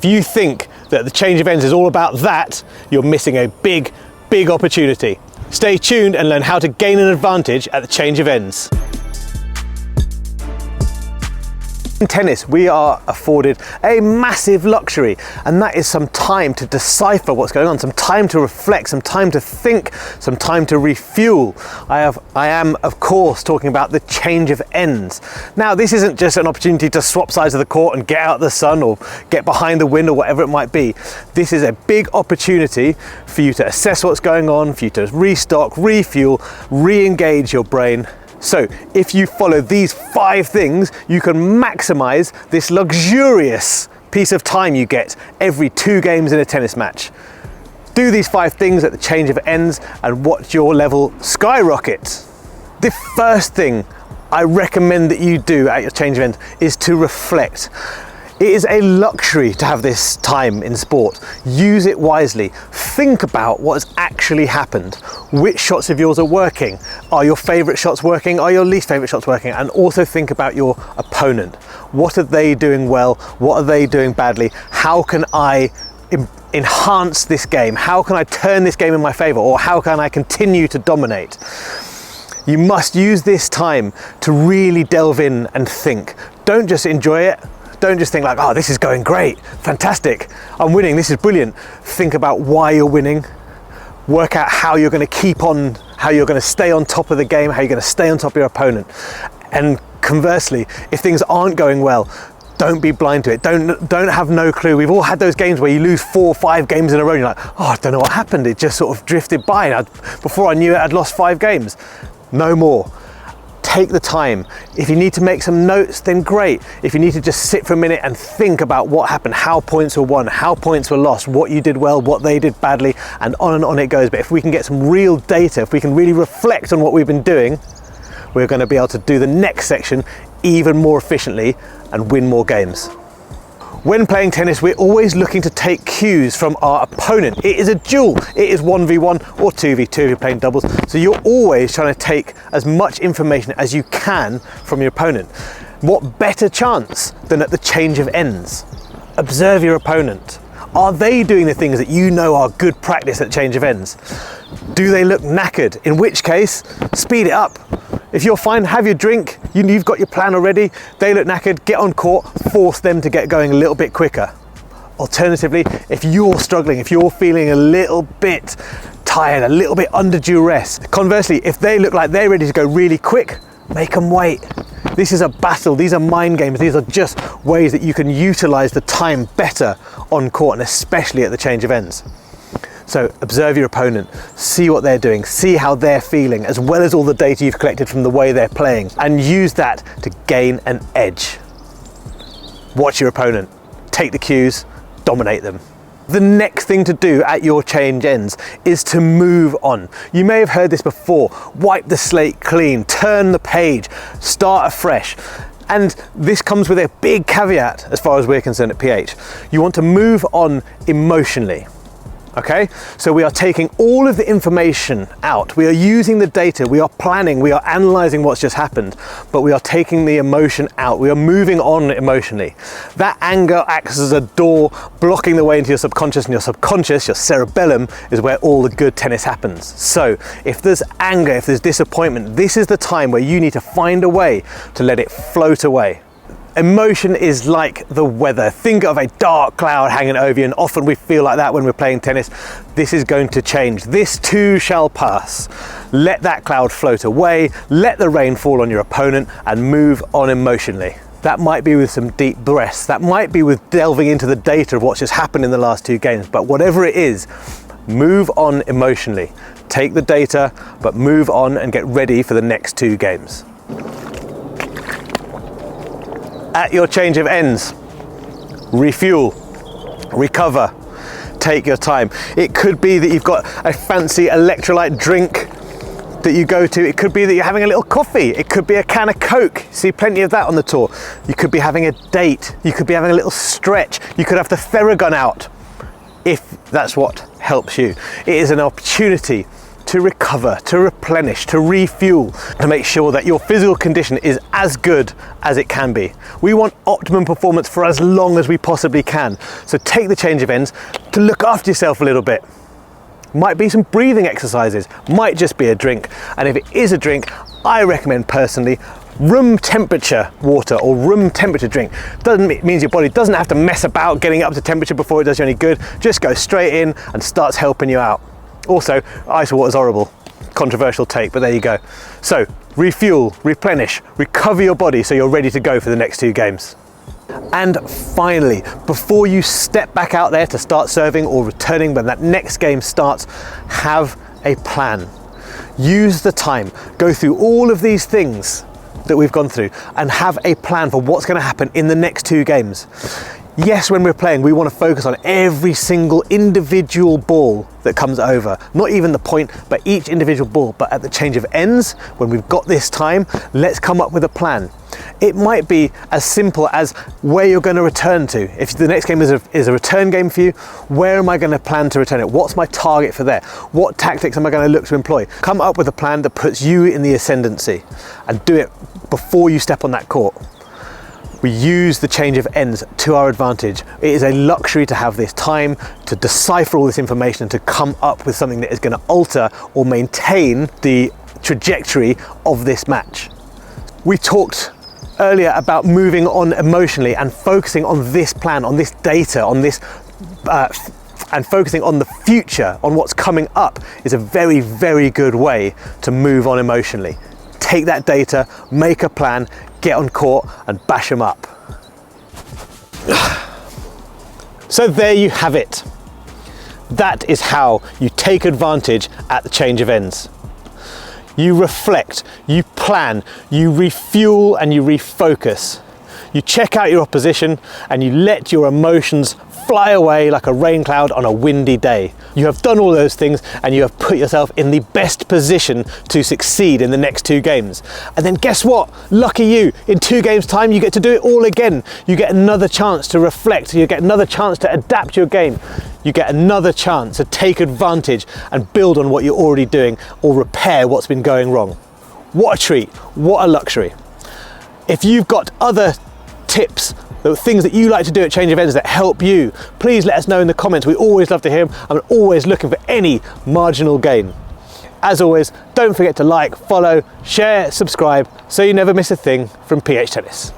If you think that the change of ends is all about that, you're missing a big, big opportunity. Stay tuned and learn how to gain an advantage at the change of ends. In tennis, we are afforded a massive luxury, and that is some time to decipher what's going on, some time to reflect, some time to think, some time to refuel. I am, of course, talking about the change of ends. Now, this isn't just an opportunity to swap sides of the court and get out of the sun or get behind the wind or whatever it might be. This is a big opportunity for you to assess what's going on, for you to restock, refuel, re-engage your brain. So if you follow these 5 things, you can maximize this luxurious piece of time you get every 2 games in a tennis match. Do these 5 things at the change of ends and watch your level skyrocket. The first thing I recommend that you do at your change of ends is to reflect. It is a luxury to have this time in sport. Use it wisely. Think about what has actually happened. Which shots of yours are working? Are your favorite shots working? Are your least favorite shots working? And also think about your opponent. What are they doing well? What are they doing badly? How can I enhance this game? How can I turn this game in my favor? Or how can I continue to dominate? You must use this time to really delve in and think. Don't just enjoy it. Don't just think like, oh, this is going great, fantastic, I'm winning, this is brilliant. Think about why you're winning. Work out how you're going to keep on, how you're going to stay on top of the game, how you're going to stay on top of your opponent. And conversely, if things aren't going well, don't be blind to it. Don't have no clue. We've all had those games where you lose 4 or 5 games in a row and you're like, oh, I don't know what happened. It just sort of drifted by. And before I knew it, I'd lost 5 games. No more. Take the time. If you need to make some notes, then great. If you need to just sit for a minute and think about what happened, how points were won, how points were lost, what you did well, what they did badly, and on it goes. But if we can get some real data, if we can really reflect on what we've been doing, we're going to be able to do the next section even more efficiently and win more games. When playing tennis, we're always looking to take cues from our opponent. It is a duel. It is 1v1 or 2v2 if you're playing doubles. So you're always trying to take as much information as you can from your opponent. What better chance than at the change of ends? Observe your opponent. Are they doing the things that you know are good practice at change of ends? Do they look knackered? In which case, speed it up. If you're fine, have your drink, you've got your plan already, they look knackered, get on court, force them to get going a little bit quicker. Alternatively, if you're struggling, if you're feeling a little bit tired, a little bit under duress, conversely, if they look like they're ready to go really quick, make them wait. This is a battle, these are mind games, these are just ways that you can utilize the time better on court, and especially at the change of ends. So observe your opponent, see what they're doing, see how they're feeling, as well as all the data you've collected from the way they're playing, and use that to gain an edge. Watch your opponent, take the cues, dominate them. The next thing to do at your change ends is to move on. You may have heard this before. Wipe the slate clean, turn the page, start afresh. And this comes with a big caveat as far as we're concerned at PH. You want to move on emotionally. Okay, so we are taking all of the information out, we are using the data, we are planning, we are analyzing what's just happened, but we are taking the emotion out, we are moving on emotionally. That anger acts as a door blocking the way into your subconscious, and your subconscious, your cerebellum, is where all the good tennis happens. So if there's anger, if there's disappointment, this is the time where you need to find a way to let it float away. Emotion is like the weather. Think of a dark cloud hanging over you, and often we feel like that when we're playing tennis. This is going to change. This too shall pass. Let that cloud float away, let the rain fall on your opponent, and move on emotionally. That might be with some deep breaths. That might be with delving into the data of what's just happened in the last 2 games. But whatever it is, move on emotionally. Take the data, but move on and get ready for the next 2 games. At your change of ends, refuel, recover, take your time. It could be that you've got a fancy electrolyte drink that you go to. It could be that you're having a little coffee. It could be a can of Coke. See plenty of that on the tour. You could be having a date. You could be having a little stretch. You could have the Theragun out, if that's what helps you. It is an opportunity to recover, to replenish, to refuel, to make sure that your physical condition is as good as it can be. We want optimum performance for as long as we possibly can. So take the change of ends to look after yourself a little bit. Might be some breathing exercises, might just be a drink. And if it is a drink, I recommend personally room temperature water or room temperature drink. Means your body doesn't have to mess about getting up to temperature before it does you any good. Just go straight in and starts helping you out. Also, ice water's horrible. Controversial take, but there you go. So refuel, replenish, recover your body so you're ready to go for the next 2 games. And finally, before you step back out there to start serving or returning when that next game starts, have a plan. Use the time, go through all of these things that we've gone through and have a plan for what's going to happen in the next 2 games. Yes, when we're playing, we want to focus on every single individual ball that comes over. Not even the point, but each individual ball. But at the change of ends, when we've got this time, let's come up with a plan. It might be as simple as where you're going to return to. If the next game is a return game for you, where am I going to plan to return it? What's my target for there? What tactics am I going to look to employ? Come up with a plan that puts you in the ascendancy and do it before you step on that court. We use the change of ends to our advantage. It is a luxury to have this time to decipher all this information and to come up with something that is going to alter or maintain the trajectory of this match. We talked earlier about moving on emotionally and focusing on this plan, on this data, on this and focusing on the future, on what's coming up is a very, very good way to move on emotionally. Take that data, make a plan, get on court and bash them up. So there you have it. That is how you take advantage at the change of ends. You reflect, you plan, you refuel and you refocus. You check out your opposition and you let your emotions fly away like a rain cloud on a windy day. You have done all those things and you have put yourself in the best position to succeed in the next 2 games. And then guess what? Lucky you, in 2 games time you get to do it all again. You get another chance to reflect, you get another chance to adapt your game. You get another chance to take advantage and build on what you're already doing or repair what's been going wrong. What a treat, what a luxury. If you've got other tips, things that you like to do at change of ends that help you, please let us know in the comments. We always love to hear them. I'm always looking for any marginal gain. As always, don't forget to like, follow, share, subscribe so you never miss a thing from PH Tennis.